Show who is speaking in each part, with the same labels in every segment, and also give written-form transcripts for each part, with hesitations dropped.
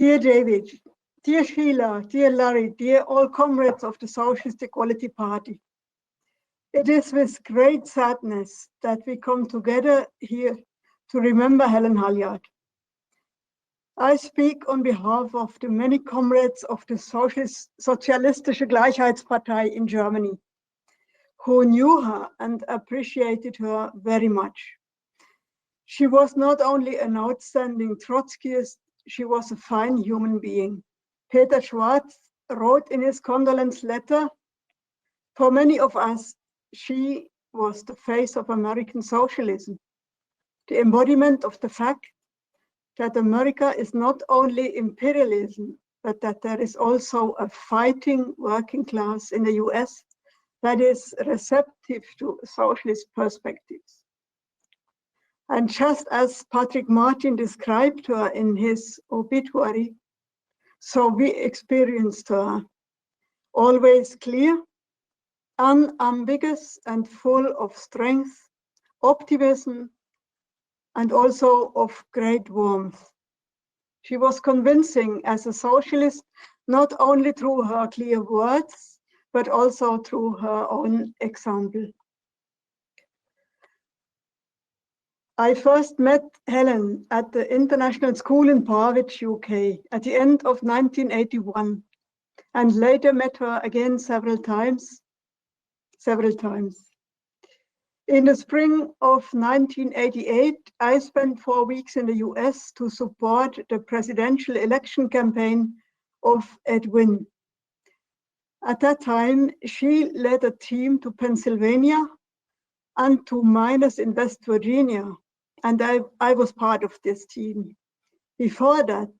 Speaker 1: Dear David, dear Sheila, dear Larry, dear all comrades of the Socialist Equality Party, it is with great sadness that we come together here to remember Helen Halyard. I speak on behalf of the many comrades of the Sozialistische Gleichheitspartei in Germany, who knew her and appreciated her very much. She was not only an outstanding Trotskyist, she was a fine human being. Peter Schwarz wrote in his condolence letter, "For many of us, she was the face of American socialism, the embodiment of the fact that America is not only imperialism, but that there is also a fighting working class in the US that is receptive to socialist perspectives." And just as Patrick Martin described her in his obituary, so we experienced her, always clear, unambiguous and full of strength, optimism, and also of great warmth. She was convincing as a socialist, not only through her clear words, but also through her own example. I first met Helen at the International School in Harwich, UK, at the end of 1981, and later met her again several times. In the spring of 1988, I spent 4 weeks in the US to support the presidential election campaign of Ed Wynn. At that time, she led a team to Pennsylvania and to miners in West Virginia, and I was part of this team. Before that,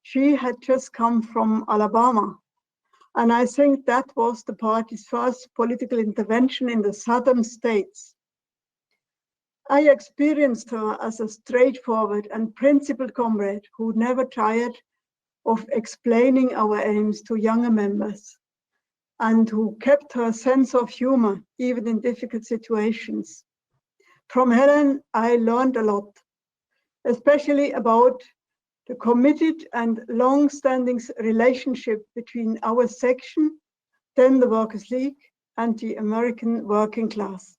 Speaker 1: she had just come from Alabama, and I think that was the party's first political intervention in the southern states. I experienced her as a straightforward and principled comrade who never tired of explaining our aims to younger members and who kept her sense of humor even in difficult situations. From Helen, I learned a lot, especially about the committed and long-standing relationship between our section, then the Workers' League, and the American working class.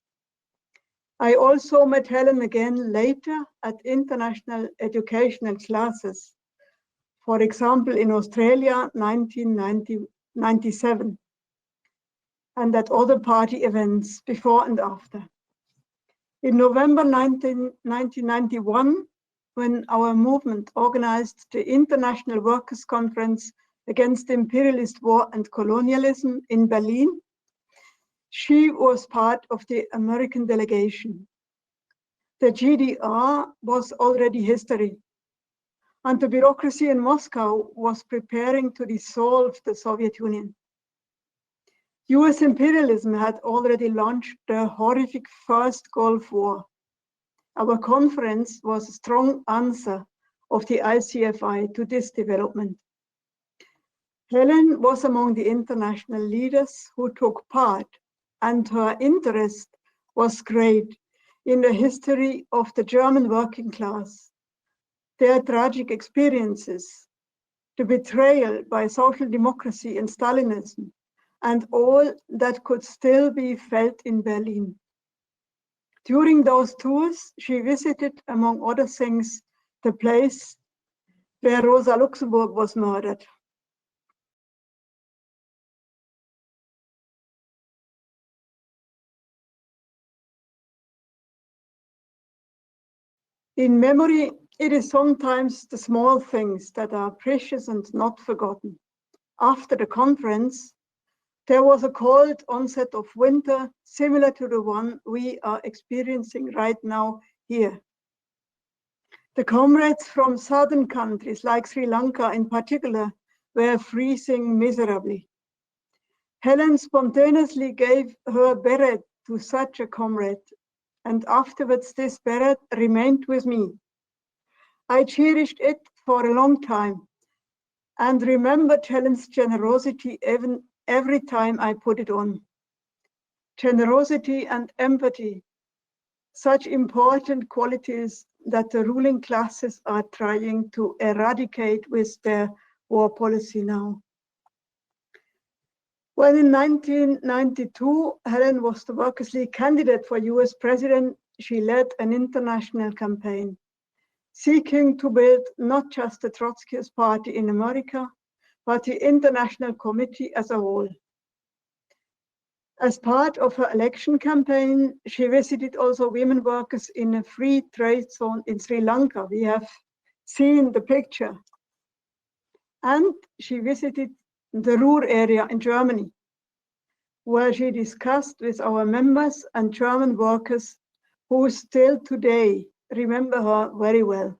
Speaker 1: I also met Helen again later at international educational classes, for example, in Australia, 1997, and at other party events before and after. In November 1991, when our movement organized the International Workers' Conference against imperialist war and colonialism in Berlin, she was part of the American delegation. The GDR was already history, and the bureaucracy in Moscow was preparing to dissolve the Soviet Union. US imperialism had already launched the horrific First Gulf War. Our conference was a strong answer of the ICFI to this development. Helen was among the international leaders who took part, and her interest was great in the history of the German working class, their tragic experiences, the betrayal by social democracy and Stalinism, and all that could still be felt in Berlin. During those tours, she visited, among other things, the place where Rosa Luxemburg was murdered. In memory, it is sometimes the small things that are precious and not forgotten. After the conference, there was a cold onset of winter, similar to the one we are experiencing right now here. The comrades from southern countries, like Sri Lanka in particular, were freezing miserably. Helen spontaneously gave her beret to such a comrade, and afterwards this beret remained with me. I cherished it for a long time and remembered Helen's generosity every time I put it on. Generosity and empathy, such important qualities that the ruling classes are trying to eradicate with their war policy now. When in 1992, Helen was the Workers' League candidate for US president, she led an international campaign, seeking to build not just the Trotskyist Party in America, but the International Committee as a whole. As part of her election campaign, she visited also women workers in a free trade zone in Sri Lanka. We have seen the picture. And she visited the Ruhr area in Germany, where she discussed with our members and German workers who still today remember her very well.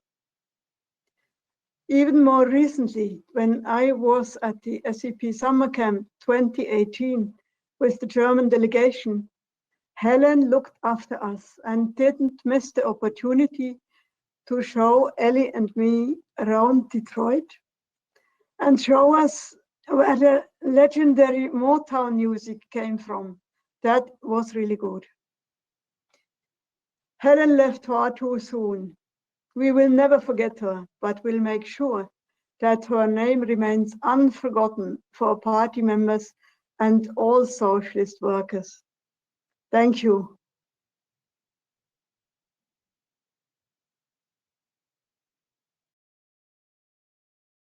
Speaker 1: Even more recently, when I was at the SEP Summer Camp 2018 with the German delegation, Helen looked after us and didn't miss the opportunity to show Ellie and me around Detroit and show us where the legendary Motown music came from. That was really good. Helen left far too soon. We will never forget her, but we'll make sure that her name remains unforgotten for party members and all socialist workers. Thank you.